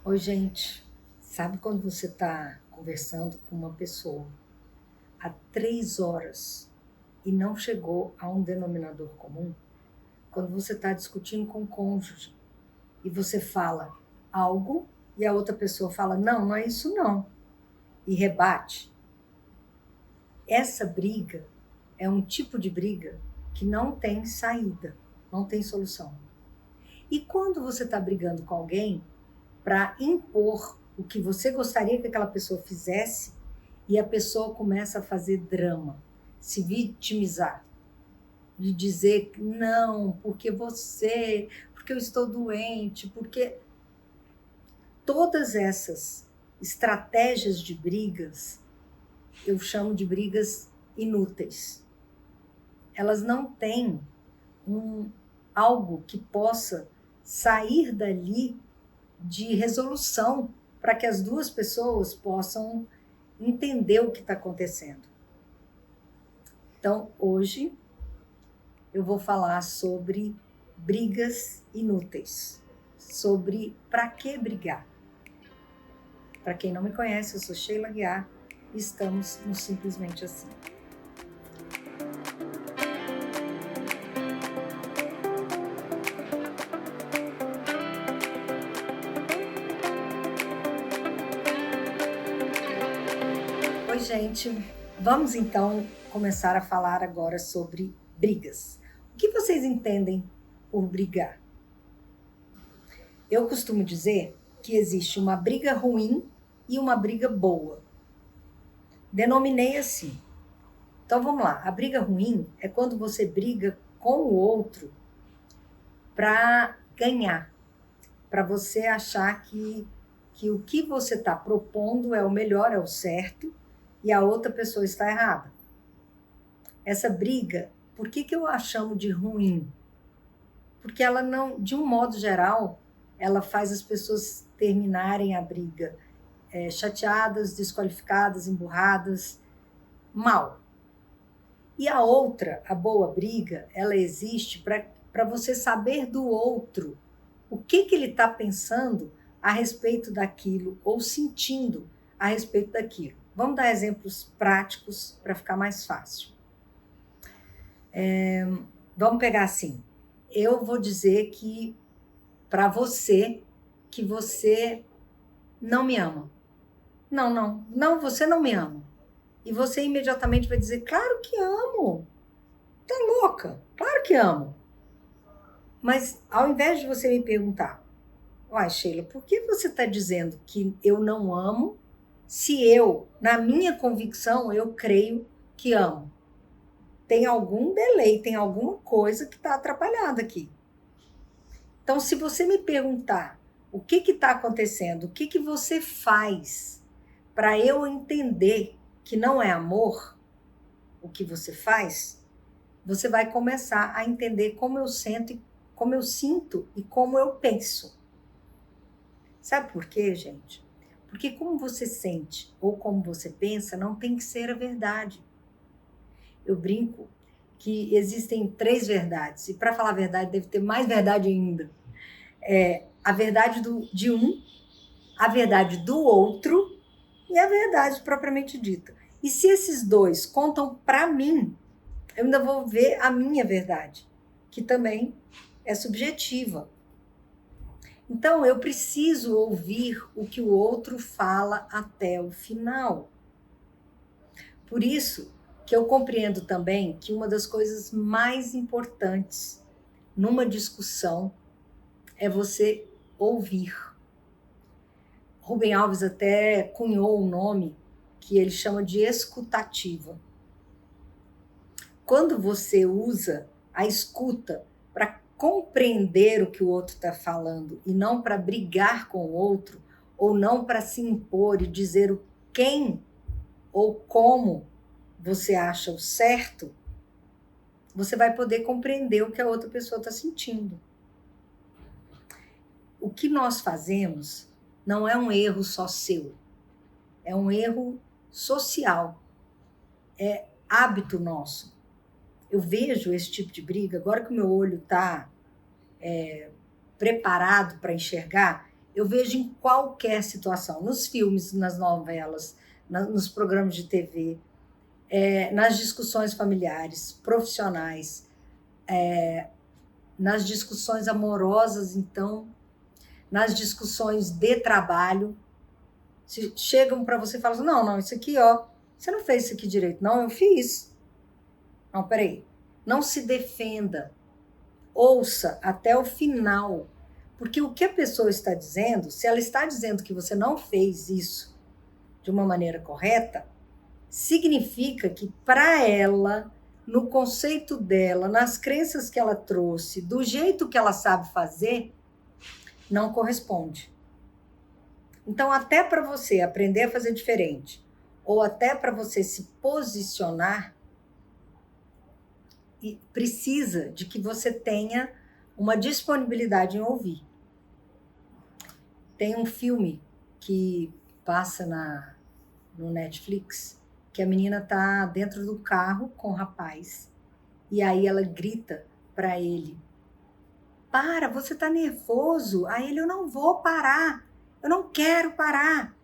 Oi, gente. Sabe quando você está conversando com uma pessoa há 3 horas e não chegou a um denominador comum? Quando você está discutindo com o cônjuge e você fala algo e a outra pessoa fala, não, não é isso não, e rebate. Essa briga é um tipo de briga que não tem saída, não tem solução. E quando você está brigando com alguém para impor o que você gostaria que aquela pessoa fizesse e a pessoa começa a fazer drama, se vitimizar, de dizer não, porque eu estou doente, porque todas essas estratégias de brigas, eu chamo de brigas inúteis. Elas não têm algo que possa sair dali de resolução para que as duas pessoas possam entender o que está acontecendo. Então, hoje, eu vou falar sobre brigas inúteis, sobre para que brigar. Para quem não me conhece, eu sou Sheila Guiar e estamos no Simplesmente Assim. Oi, gente. Vamos então começar a falar agora sobre brigas. O que vocês entendem por brigar? Eu costumo dizer que existe uma briga ruim e uma briga boa. Denominei assim. Então vamos lá. A briga ruim é quando você briga com o outro para ganhar, para você achar que o que você está propondo é o melhor, é o certo, e a outra pessoa está errada. Essa briga, por que eu a chamo de ruim? Porque ela não, de um modo geral, ela faz as pessoas terminarem a briga chateadas, desqualificadas, emburradas, mal. E a outra, a boa briga, ela existe para você saber do outro o que ele está pensando a respeito daquilo ou sentindo a respeito daquilo. Vamos dar exemplos práticos para ficar mais fácil. Vamos pegar assim. Eu vou dizer que para você que você não me ama. Não, você não me ama. E você imediatamente vai dizer, claro que amo. Tá louca? Claro que amo. Mas ao invés de você me perguntar, uai, Sheila, por que você está dizendo que eu não amo se eu, na minha convicção, eu creio que amo? Tem algum delay, tem alguma coisa que está atrapalhada aqui. Então, se você me perguntar o que está acontecendo, o que você faz para eu entender que não é amor, o que você faz, você vai começar a entender como eu sinto e como eu penso. Sabe por quê, gente? Porque como você sente ou como você pensa não tem que ser a verdade. Eu brinco que existem 3 verdades, e para falar a verdade deve ter mais verdade ainda. A verdade de um, a verdade do outro e a verdade propriamente dita. E se esses dois contam para mim, eu ainda vou ver a minha verdade, que também é subjetiva. Então, eu preciso ouvir o que o outro fala até o final. Por isso que eu compreendo também que uma das coisas mais importantes numa discussão é você ouvir. Rubem Alves até cunhou um nome que ele chama de escutativa. Quando você usa a escuta para compreender o que o outro está falando e não para brigar com o outro, ou não para se impor e dizer o quem ou como você acha o certo, você vai poder compreender o que a outra pessoa está sentindo. O que nós fazemos não é um erro só seu, é um erro social, é hábito nosso. Eu vejo esse tipo de briga, agora que o meu olho está preparado para enxergar, Eu vejo em qualquer situação, nos filmes, nas novelas, nos programas de TV, nas discussões familiares, profissionais, nas discussões amorosas, então, nas discussões de trabalho. Se chegam para você e falam assim, não, isso aqui, ó, você não fez isso aqui direito. Não, eu fiz. Não, peraí. Não se defenda. Ouça até o final. Porque o que a pessoa está dizendo, se ela está dizendo que você não fez isso de uma maneira correta, significa que para ela, no conceito dela, nas crenças que ela trouxe, do jeito que ela sabe fazer, não corresponde. Então, até para você aprender a fazer diferente, ou até para você se posicionar, precisa de que você tenha uma disponibilidade em ouvir. Tem um filme que passa no Netflix, que a menina tá dentro do carro com o rapaz, e aí ela grita para ele, para, você tá nervoso. Aí ele, eu não vou parar, eu não quero parar.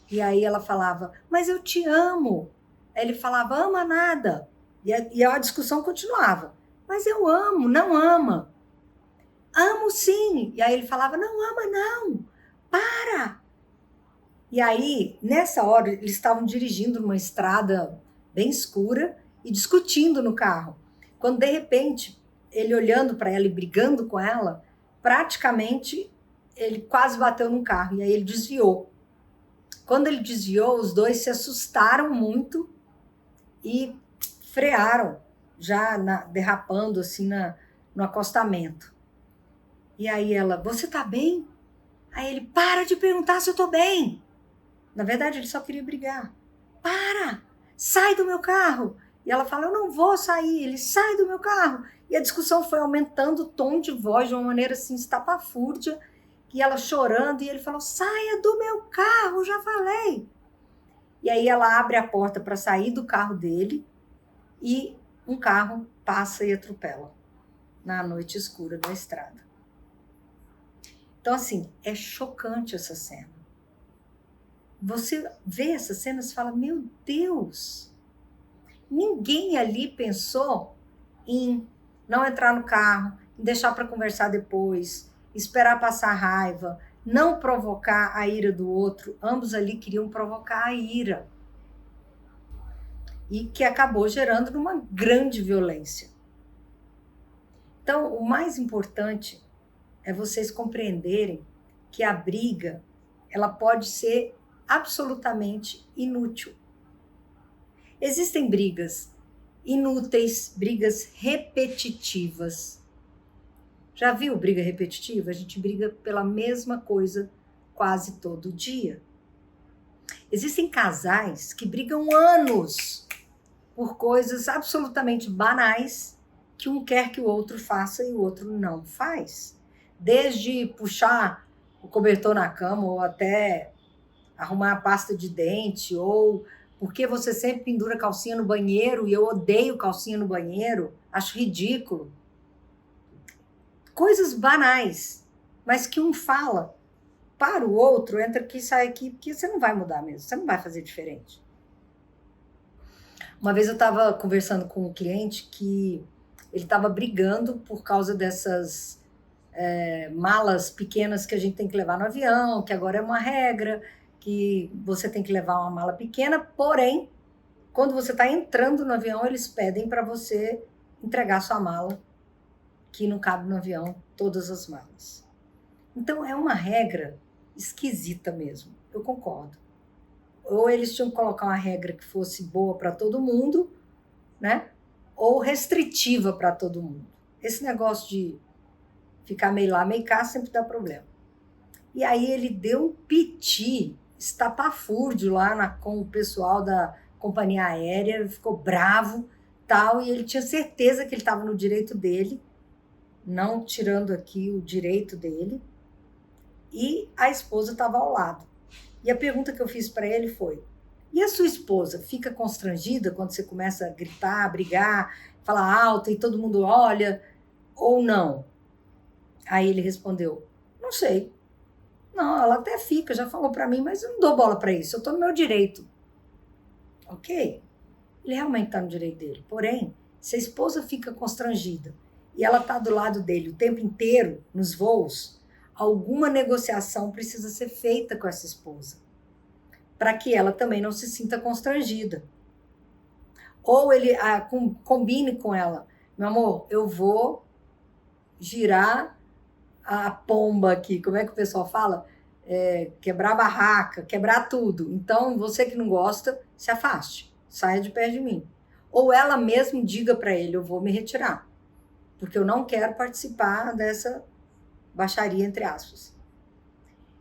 E aí ela falava, mas eu te amo. Aí ele falava, ama nada. E a discussão continuava, mas eu amo, não ama. Amo sim. E aí ele falava, não ama não, para. E aí, nessa hora, eles estavam dirigindo numa estrada bem escura e discutindo no carro. Quando, de repente, ele olhando para ela e brigando com ela, praticamente ele quase bateu no carro. E aí ele desviou. Quando ele desviou, os dois se assustaram muito e frearam, já derrapando assim no acostamento. E aí ela, você tá bem? Aí ele, para de perguntar se eu tô bem. Na verdade, ele só queria brigar. Para! Sai do meu carro! E ela fala, eu não vou sair. Ele, sai do meu carro! E a discussão foi aumentando o tom de voz de uma maneira assim, estapafúrdia. E ela chorando, e ele falou, saia do meu carro, já falei. E aí ela abre a porta para sair do carro dele e um carro passa e atropela na noite escura da estrada. Então, assim, é chocante essa cena. Você vê essa cena e fala, meu Deus, ninguém ali pensou em não entrar no carro, em deixar para conversar depois, esperar passar raiva, não provocar a ira do outro. Ambos ali queriam provocar a ira. E que acabou gerando uma grande violência. Então, o mais importante é vocês compreenderem que a briga, ela pode ser absolutamente inútil. Existem brigas inúteis, brigas repetitivas. Já viu briga repetitiva? A gente briga pela mesma coisa quase todo dia. Existem casais que brigam anos por coisas absolutamente banais que um quer que o outro faça e o outro não faz. Desde puxar o cobertor na cama ou até arrumar a pasta de dente, ou porque você sempre pendura calcinha no banheiro e eu odeio calcinha no banheiro, acho ridículo. Coisas banais, mas que um fala para o outro, entra aqui, sai aqui, porque você não vai mudar mesmo, você não vai fazer diferente. Uma vez eu estava conversando com um cliente que ele estava brigando por causa dessas malas pequenas que a gente tem que levar no avião, que agora é uma regra, que você tem que levar uma mala pequena, porém, quando você está entrando no avião, eles pedem para você entregar sua mala, que não cabe no avião, todas as malas. Então, é uma regra esquisita mesmo, eu concordo. Ou eles tinham que colocar uma regra que fosse boa para todo mundo, né? Ou restritiva para todo mundo. Esse negócio de ficar meio lá, meio cá, sempre dá problema. E aí ele deu um piti estapafúrdio lá com o pessoal da companhia aérea, ficou bravo, tal, e ele tinha certeza que ele estava no direito dele, não tirando aqui o direito dele, e a esposa estava ao lado. E a pergunta que eu fiz para ele foi, e a sua esposa fica constrangida quando você começa a gritar, a brigar, falar alto e todo mundo olha, ou não? Aí ele respondeu, não sei. Não, ela até fica, já falou para mim, mas eu não dou bola para isso, eu estou no meu direito. Ok, ele realmente está no direito dele. Porém, se a esposa fica constrangida e ela está do lado dele o tempo inteiro nos voos, alguma negociação precisa ser feita com essa esposa, para que ela também não se sinta constrangida. Ou ele combine com ela, meu amor, eu vou girar a pomba aqui, como é que o pessoal fala? Quebrar a barraca, quebrar tudo. Então, você que não gosta, se afaste, saia de perto de mim. Ou ela mesmo diga para ele, eu vou me retirar, porque eu não quero participar dessa baixaria, entre aspas.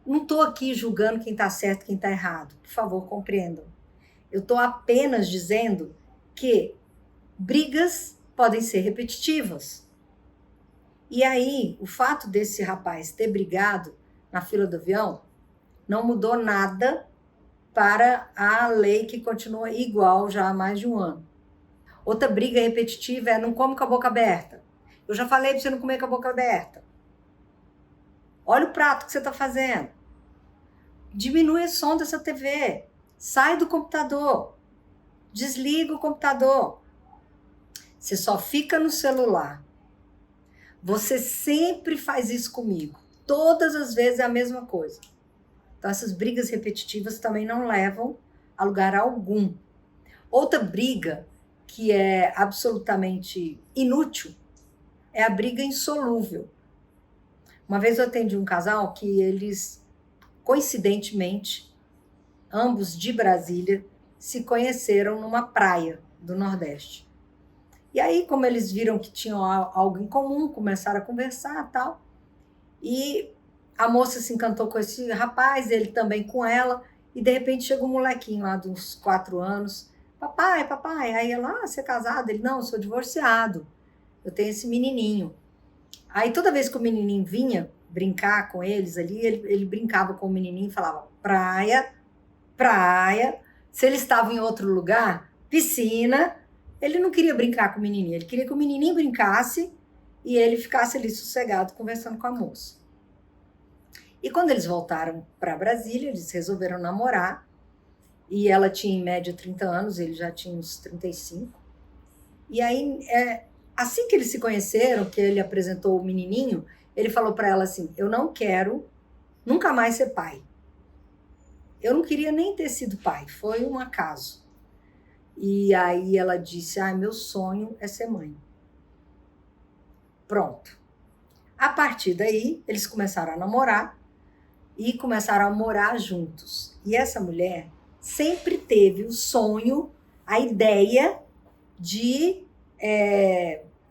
Não estou aqui julgando quem está certo e quem está errado. Por favor, compreendam. Eu estou apenas dizendo que brigas podem ser repetitivas. E aí, o fato desse rapaz ter brigado na fila do avião não mudou nada para a lei que continua igual já há mais de um ano. Outra briga repetitiva é não come com a boca aberta. Eu já falei para você não comer com a boca aberta. Olha o prato que você está fazendo. Diminui o som dessa TV. Sai do computador. Desliga o computador. Você só fica no celular. Você sempre faz isso comigo. Todas as vezes é a mesma coisa. Então, essas brigas repetitivas também não levam a lugar algum. Outra briga que é absolutamente inútil é a briga insolúvel. Uma vez eu atendi um casal que eles, coincidentemente, ambos de Brasília, se conheceram numa praia do Nordeste. E aí, como eles viram que tinham algo em comum, começaram a conversar e tal. E a moça se encantou com esse rapaz, ele também com ela. E de repente chega um molequinho lá de uns 4 anos. Papai, papai. Aí ela, você é casado? Ele, não, eu sou divorciado. Eu tenho esse menininho. Aí toda vez que o menininho vinha brincar com eles ali, ele brincava com o menininho e falava praia, praia. Se eles estavam em outro lugar, piscina. Ele não queria brincar com o menininho, ele queria que o menininho brincasse e ele ficasse ali sossegado conversando com a moça. E quando eles voltaram para Brasília, eles resolveram namorar. E ela tinha em média 30 anos, ele já tinha uns 35. E aí, assim que eles se conheceram, que ele apresentou o menininho, ele falou para ela assim, eu não quero nunca mais ser pai. Eu não queria nem ter sido pai, foi um acaso. E aí ela disse, meu sonho é ser mãe. Pronto. A partir daí, eles começaram a namorar e começaram a morar juntos. E essa mulher sempre teve o sonho, a ideia de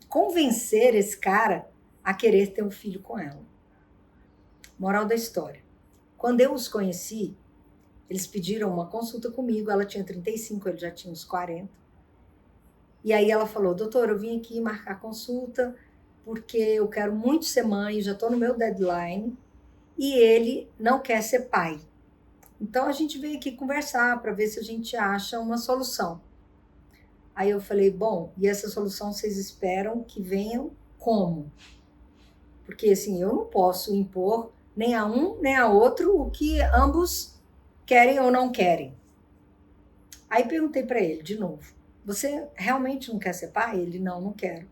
convencer esse cara a querer ter um filho com ela. Moral da história. Quando eu os conheci, eles pediram uma consulta comigo, ela tinha 35, ele já tinha uns 40. E aí ela falou, doutor, eu vim aqui marcar consulta porque eu quero muito ser mãe, já estou no meu deadline, e ele não quer ser pai. Então a gente veio aqui conversar para ver se a gente acha uma solução. Aí eu falei, bom, e essa solução vocês esperam que venham como? Porque assim, eu não posso impor nem a um nem a outro o que ambos querem ou não querem. Aí perguntei para ele de novo, você realmente não quer ser pai? Ele, não quero.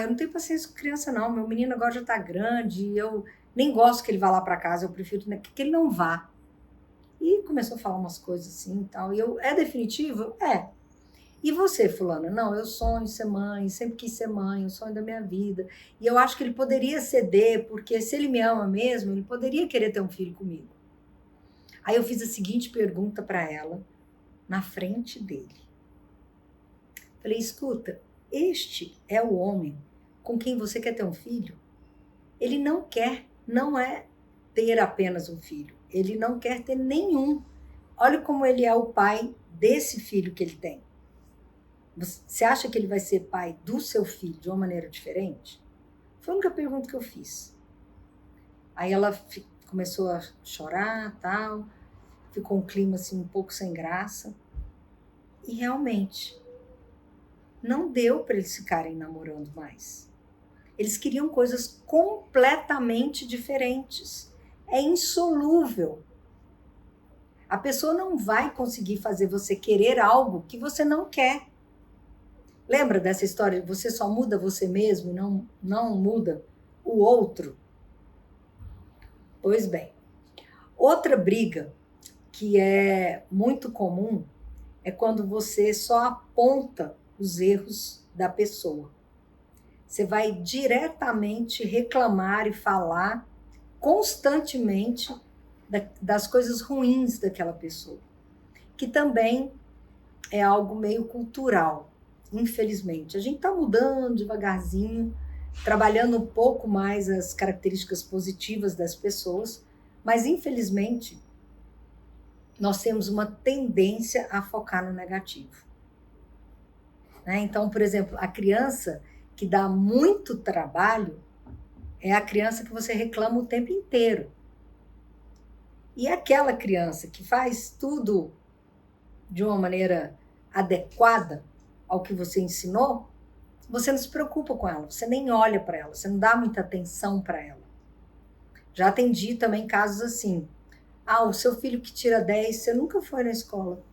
Eu não tenho paciência com criança não, meu menino agora já tá grande, eu nem gosto que ele vá lá para casa, eu prefiro que ele não vá. E começou a falar umas coisas assim e tal, e eu, é definitivo? É. E você, fulana? Não, eu sonho ser mãe, sempre quis ser mãe, o sonho da minha vida. E eu acho que ele poderia ceder, porque se ele me ama mesmo, ele poderia querer ter um filho comigo. Aí eu fiz a seguinte pergunta para ela, na frente dele. Falei, escuta, este é o homem com quem você quer ter um filho? Ele não quer, não é ter apenas um filho. Ele não quer ter nenhum. Olha como ele é o pai desse filho que ele tem. Você acha que ele vai ser pai do seu filho de uma maneira diferente? Foi a única pergunta que eu fiz. Aí ela começou a chorar, tal, ficou um clima assim um pouco sem graça. E realmente, não deu para eles ficarem namorando mais. Eles queriam coisas completamente diferentes. é insolúvel. A pessoa não vai conseguir fazer você querer algo que você não quer. Lembra dessa história de você só muda você mesmo e não muda o outro? Pois bem, outra briga que é muito comum é quando você só aponta os erros da pessoa. Você vai diretamente reclamar e falar constantemente das coisas ruins daquela pessoa, que também é algo meio cultural, infelizmente. A gente está mudando devagarzinho, trabalhando um pouco mais as características positivas das pessoas, mas infelizmente nós temos uma tendência a focar no negativo. Né? Então, por exemplo, a criança que dá muito trabalho é a criança que você reclama o tempo inteiro. E aquela criança que faz tudo de uma maneira adequada ao que você ensinou, você não se preocupa com ela, você nem olha para ela, você não dá muita atenção para ela. Já atendi também casos assim. Ah, o seu filho que tira 10, você nunca foi na escola.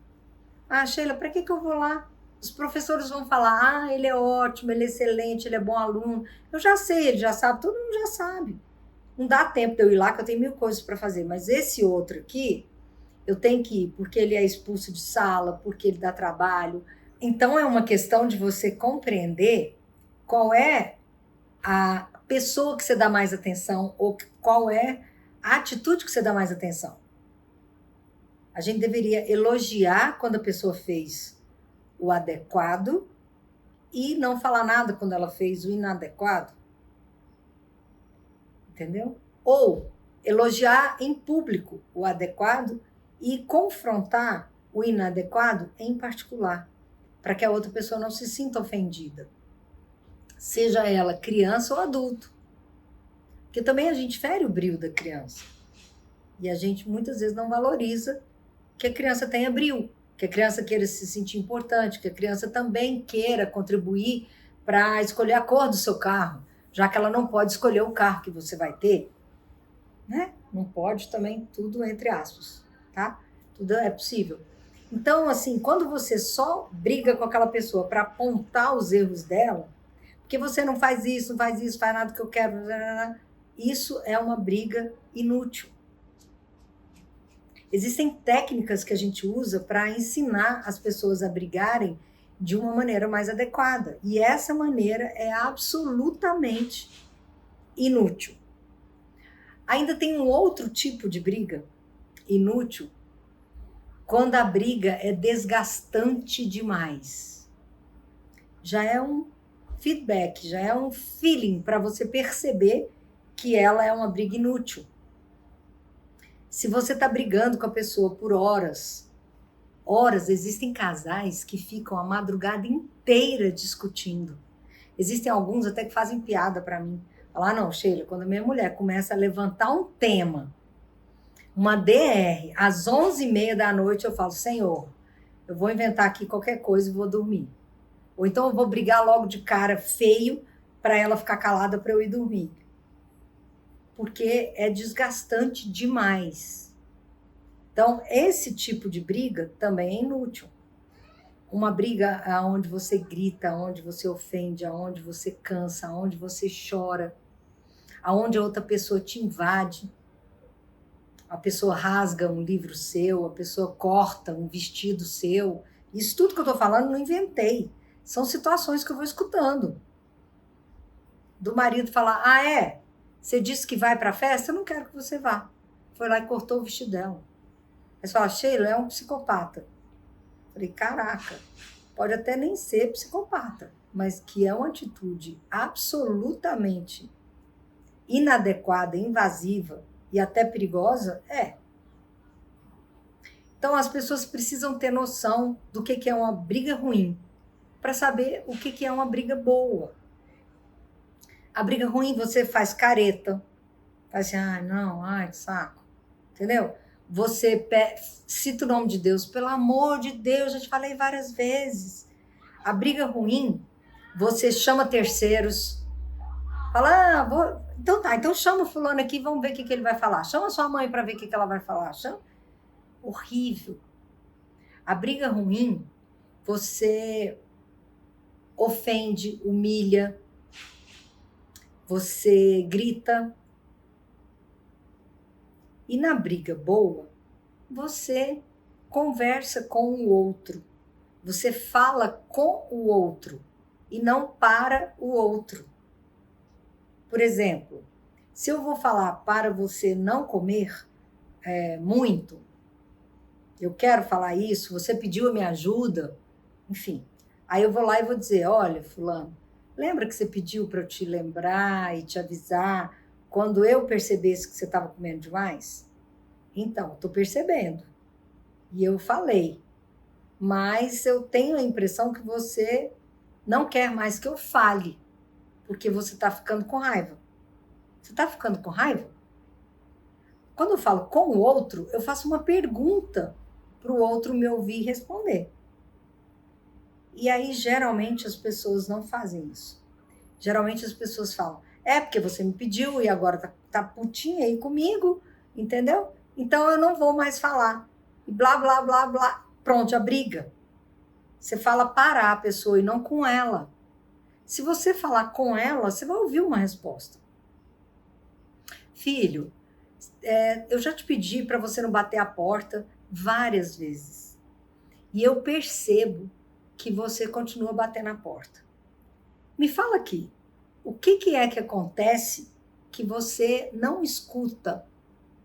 Ah, Sheila, para que eu vou lá? Os professores vão falar, ah, ele é ótimo, ele é excelente, ele é bom aluno. Eu já sei, ele já sabe, todo mundo já sabe. Não dá tempo de eu ir lá, que eu tenho 1000 coisas para fazer. Mas esse outro aqui, eu tenho que ir, porque ele é expulso de sala, porque ele dá trabalho. Então, é uma questão de você compreender qual é a pessoa que você dá mais atenção ou qual é a atitude que você dá mais atenção. A gente deveria elogiar quando a pessoa fez o adequado e não falar nada quando ela fez o inadequado. Entendeu? Ou elogiar em público o adequado e confrontar o inadequado em particular, para que a outra pessoa não se sinta ofendida. Seja ela criança ou adulto. Porque também a gente fere o brio da criança. E a gente muitas vezes não valoriza que a criança tenha brio, que a criança queira se sentir importante, que a criança também queira contribuir para escolher a cor do seu carro, já que ela não pode escolher o carro que você vai ter, né? Não pode também, tudo entre aspas, tá? Tudo é possível. Então, assim, quando você só briga com aquela pessoa para apontar os erros dela, porque você não faz isso, faz nada que eu quero, isso é uma briga inútil. Existem técnicas que a gente usa para ensinar as pessoas a brigarem de uma maneira mais adequada. E essa maneira é absolutamente inútil. Ainda tem um outro tipo de briga inútil, quando a briga é desgastante demais. Já é um feedback, já é um feeling para você perceber que ela é uma briga inútil. Se você está brigando com a pessoa por horas, existem casais que ficam a madrugada inteira discutindo. Existem alguns até que fazem piada para mim. Falar, não, Sheila, quando a minha mulher começa a levantar um tema, uma DR, às 11h30 da noite, eu falo, Senhor, eu vou inventar aqui qualquer coisa e vou dormir. Ou então eu vou brigar logo de cara feio para ela ficar calada para eu ir dormir. Porque é desgastante demais. Então, esse tipo de briga também é inútil. Uma briga onde você grita, onde você ofende, onde você cansa, onde você chora, onde a outra pessoa te invade, a pessoa rasga um livro seu, a pessoa corta um vestido seu. Isso tudo que eu estou falando não inventei. São situações que eu vou escutando. Do marido falar, ah, é? Você disse que vai para a festa? Eu não quero que você vá. Foi lá e cortou o vestido dela. Aí você fala, Sheila, é um psicopata. Falei, caraca, pode até nem ser psicopata, mas que é uma atitude absolutamente inadequada, invasiva e até perigosa, é. Então as pessoas precisam ter noção do que é uma briga ruim, para saber o que é uma briga boa. A briga ruim você faz careta, faz assim, ai não, ai que saco, entendeu? Você cita o nome de Deus, pelo amor de Deus, já te falei várias vezes. A briga ruim, você chama terceiros, Fala, então tá, então chama o fulano aqui, vamos ver o que ele vai falar. Chama sua mãe para ver o que ela vai falar. Chama. Horrível. A briga ruim, você ofende, humilha, você grita. E na briga boa, você conversa com o outro. Você fala com o outro e não para o outro. Por exemplo, se eu vou falar para você não comer muito, eu quero falar isso, você pediu a minha ajuda, enfim. Aí eu vou lá e vou dizer, olha, fulano, lembra que você pediu para eu te lembrar e te avisar quando eu percebesse que você estava comendo demais? Então, estou percebendo. E eu falei. Mas eu tenho a impressão que você não quer mais que eu fale, porque você está ficando com raiva. Você está ficando com raiva? Quando eu falo com o outro, eu faço uma pergunta para o outro me ouvir e responder. E aí, geralmente, as pessoas não fazem isso. Geralmente, as pessoas falam, porque você me pediu e agora tá putinha aí comigo, entendeu? Então, eu não vou mais falar. E blá, blá, blá, blá. Pronto, a briga. Você fala para a pessoa e não com ela. Se você falar com ela, você vai ouvir uma resposta. Filho, eu já te pedi para você não bater a porta várias vezes. E eu percebo que você continua batendo a porta. Me fala aqui, o que é que acontece que você não escuta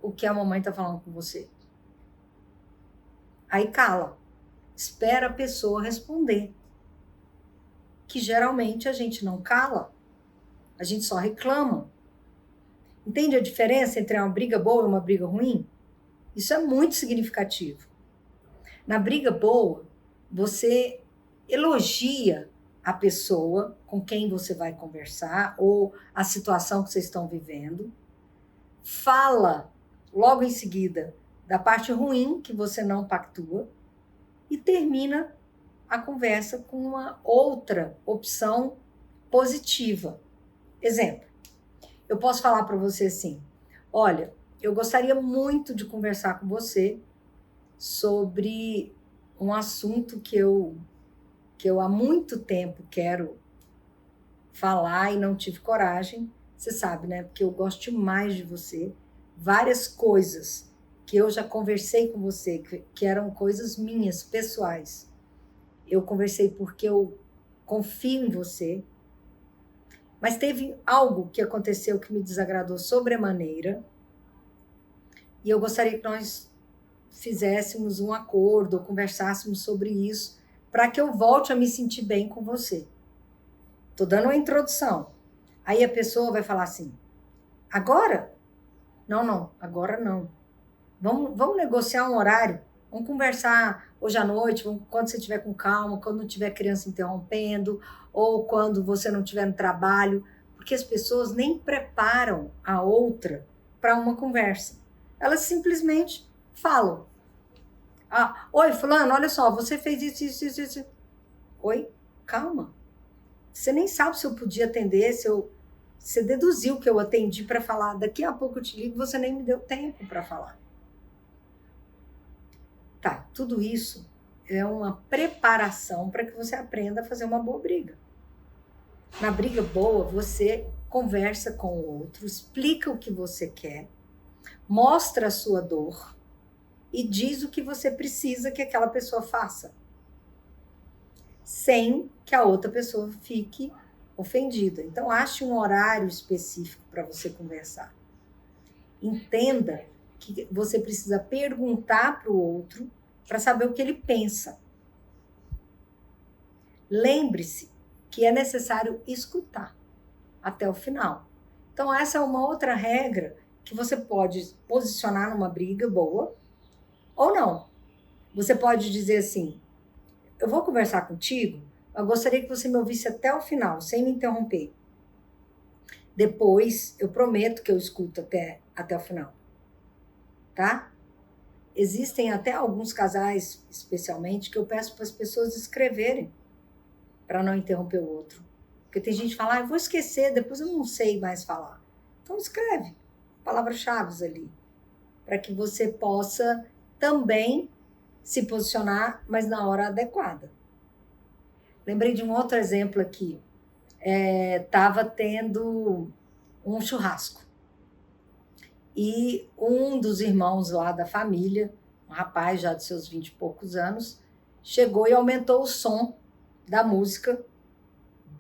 o que a mamãe está falando com você? Aí cala. Espera a pessoa responder. Que geralmente a gente não cala, a gente só reclama. Entende a diferença entre uma briga boa e uma briga ruim? Isso é muito significativo. Na briga boa, você elogia a pessoa com quem você vai conversar ou a situação que vocês estão vivendo. Fala logo em seguida da parte ruim que você não pactua e termina a conversa com uma outra opção positiva. Exemplo, eu posso falar para você assim, olha, eu gostaria muito de conversar com você sobre um assunto que eu há muito tempo quero falar e não tive coragem. Você sabe, né? Porque eu gosto demais de você. Várias coisas que eu já conversei com você, que eram coisas minhas, pessoais. Eu conversei porque eu confio em você. Mas teve algo que aconteceu que me desagradou sobremaneira. E eu gostaria que nós fizéssemos um acordo, ou conversássemos sobre isso, para que eu volte a me sentir bem com você. Estou dando uma introdução. Aí a pessoa vai falar assim, agora? Não, agora não. Vamos negociar um horário, vamos conversar hoje à noite, quando você estiver com calma, quando não tiver criança interrompendo, ou quando você não estiver no trabalho, porque as pessoas nem preparam a outra para uma conversa. Elas simplesmente falam. Oi, fulano, olha só, você fez isso. Oi, calma. Você nem sabe se eu podia atender, você deduziu que eu atendi para falar, daqui a pouco eu te ligo, você nem me deu tempo para falar. Tá, tudo isso é uma preparação para que você aprenda a fazer uma boa briga. Na briga boa, você conversa com o outro, explica o que você quer, mostra a sua dor e diz o que você precisa que aquela pessoa faça, sem que a outra pessoa fique ofendida. Então, ache um horário específico para você conversar. Entenda que você precisa perguntar para o outro para saber o que ele pensa. Lembre-se que é necessário escutar até o final. Então, essa é uma outra regra que você pode posicionar numa briga boa ou não. Você pode dizer assim, eu vou conversar contigo, eu gostaria que você me ouvisse até o final, sem me interromper. Depois, eu prometo que eu escuto até o final. Tá? Existem até alguns casais, especialmente, que eu peço para as pessoas escreverem para não interromper o outro. Porque tem gente que fala, eu vou esquecer, depois eu não sei mais falar. Então escreve palavras-chave ali, para que você possa também se posicionar, mas na hora adequada. Lembrei de um outro exemplo aqui. Estava tendo um churrasco. E um dos irmãos lá da família, um rapaz já de seus 20 e poucos anos, chegou e aumentou o som da música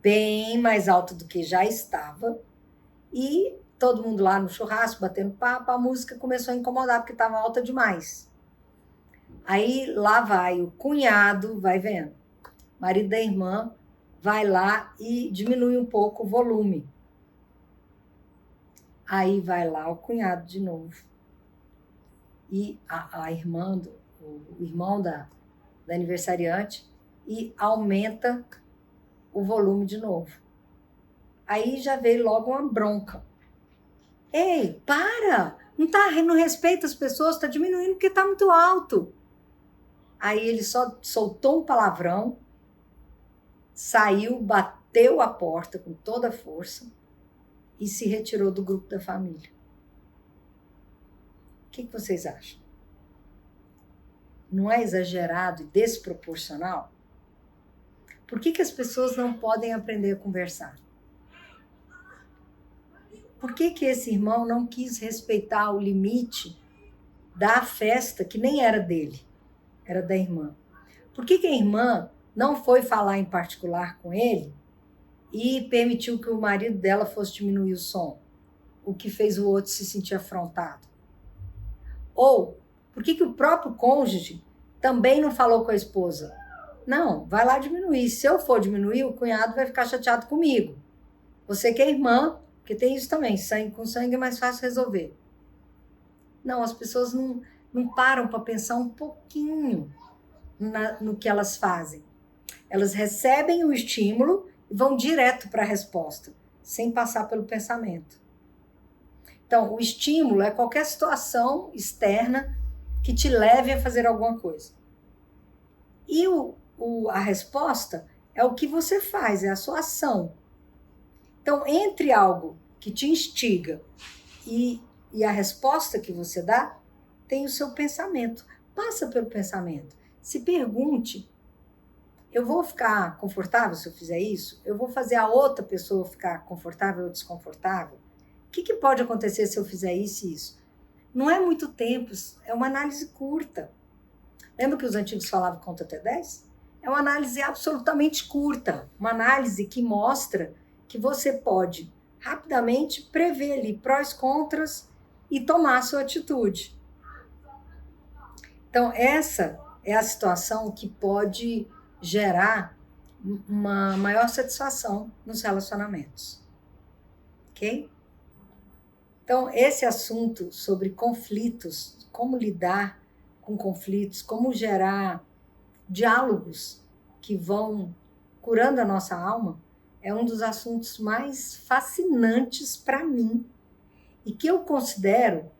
bem mais alto do que já estava. E todo mundo lá no churrasco, batendo papo, a música começou a incomodar porque estava alta demais. Aí lá vai o cunhado, vai vendo, marido da irmã, vai lá e diminui um pouco o volume. Aí vai lá o cunhado de novo. E a irmã, o irmão da aniversariante, e aumenta o volume de novo. Aí já veio logo uma bronca. Ei, para! Não respeita as pessoas, está diminuindo porque está muito alto. Aí ele só soltou um palavrão, saiu, bateu a porta com toda a força e se retirou do grupo da família. O que vocês acham? Não é exagerado e desproporcional? Por que as pessoas não podem aprender a conversar? Por que esse irmão não quis respeitar o limite da festa, que nem era dele, era da irmã? Por que a irmã não foi falar em particular com ele e permitiu que o marido dela fosse diminuir o som, o que fez o outro se sentir afrontado? Ou por que o próprio cônjuge também não falou com a esposa? Não, vai lá diminuir. Se eu for diminuir, o cunhado vai ficar chateado comigo. Você que é irmã, porque tem isso também, sangue com sangue é mais fácil resolver. Não, as pessoas não param para pensar um pouquinho no que elas fazem. Elas recebem o estímulo e vão direto para a resposta, sem passar pelo pensamento. Então, o estímulo é qualquer situação externa que te leve a fazer alguma coisa. E a resposta é o que você faz, é a sua ação. Então, entre algo que te instiga e a resposta que você dá, tem o seu pensamento. Passa pelo pensamento. Se pergunte, eu vou ficar confortável se eu fizer isso? Eu vou fazer a outra pessoa ficar confortável ou desconfortável? O que pode acontecer se eu fizer isso e isso? Não é muito tempo, é uma análise curta. Lembra que os antigos falavam conta até 10? É uma análise absolutamente curta, uma análise que mostra que você pode rapidamente prever ali prós, contras e tomar a sua atitude. Então, essa é a situação que pode gerar uma maior satisfação nos relacionamentos. Ok? Então, esse assunto sobre conflitos, como lidar com conflitos, como gerar diálogos que vão curando a nossa alma, é um dos assuntos mais fascinantes para mim e que eu considero,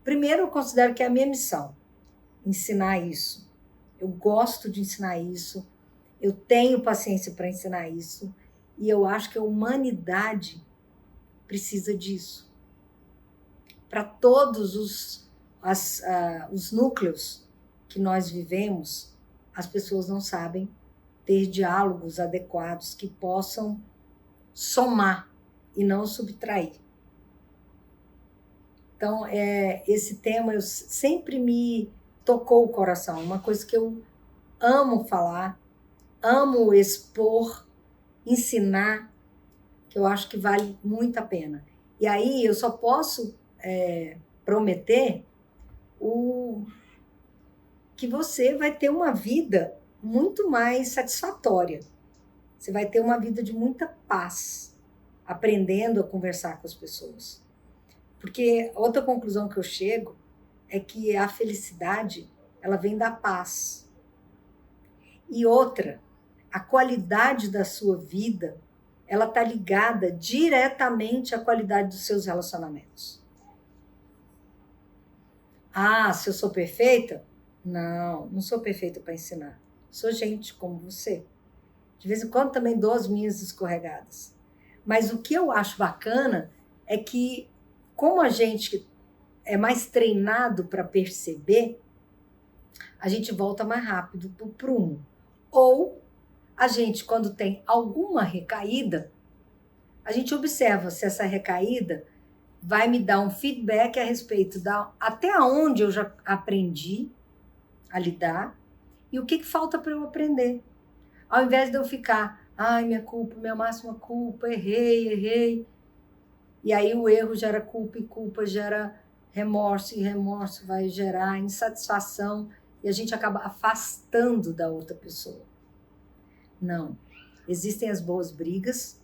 primeiro eu considero que é a minha missão, ensinar isso. Eu gosto de ensinar isso, eu tenho paciência para ensinar isso e eu acho que a humanidade precisa disso. Para todos os núcleos que nós vivemos, as pessoas não sabem ter diálogos adequados que possam somar e não subtrair. Então, esse tema sempre me tocou o coração, uma coisa que eu amo falar, amo expor, ensinar, que eu acho que vale muito a pena. E aí eu só posso prometer que você vai ter uma vida muito mais satisfatória. Você vai ter uma vida de muita paz, aprendendo a conversar com as pessoas. Porque outra conclusão que eu chego é que a felicidade, ela vem da paz. E outra, a qualidade da sua vida, ela está ligada diretamente à qualidade dos seus relacionamentos. Ah, se eu sou perfeita? Não sou perfeita para ensinar. Sou gente como você. De vez em quando também dou as minhas escorregadas. Mas o que eu acho bacana é que, como a gente é mais treinado para perceber, a gente volta mais rápido para o prumo. Ou a gente, quando tem alguma recaída, a gente observa se essa recaída vai me dar um feedback a respeito até onde eu já aprendi a lidar e o que falta para eu aprender. Ao invés de eu ficar, ai, minha culpa, minha máxima culpa, errei. E aí o erro gera culpa e culpa gera remorso, e remorso vai gerar insatisfação e a gente acaba afastando da outra pessoa. Não. Existem as boas brigas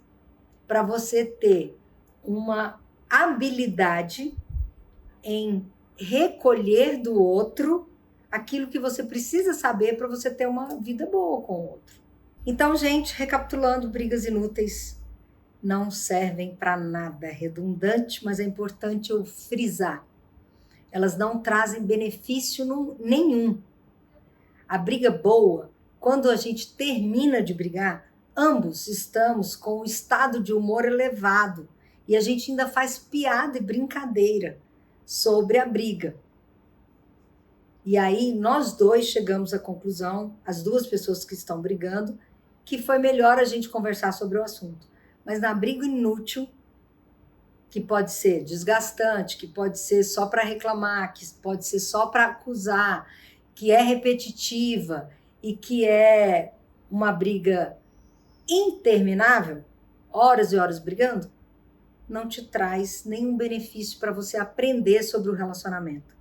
para você ter uma habilidade em recolher do outro aquilo que você precisa saber para você ter uma vida boa com o outro. Então, gente, recapitulando, brigas inúteis não servem para nada, é redundante, mas é importante eu frisar. Elas não trazem benefício nenhum. A briga boa, quando a gente termina de brigar, ambos estamos com um estado de humor elevado e a gente ainda faz piada e brincadeira sobre a briga. E aí nós dois chegamos à conclusão, as duas pessoas que estão brigando, que foi melhor a gente conversar sobre o assunto. Mas na briga inútil, que pode ser desgastante, que pode ser só para reclamar, que pode ser só para acusar, que é repetitiva e que é uma briga interminável, horas e horas brigando, não te traz nenhum benefício para você aprender sobre o relacionamento.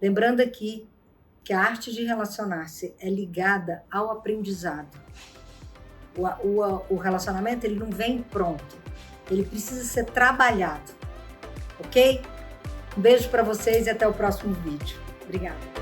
Lembrando aqui que a arte de relacionar-se é ligada ao aprendizado. O relacionamento ele não vem pronto, ele precisa ser trabalhado, ok? Um beijo para vocês e até o próximo vídeo. Obrigada.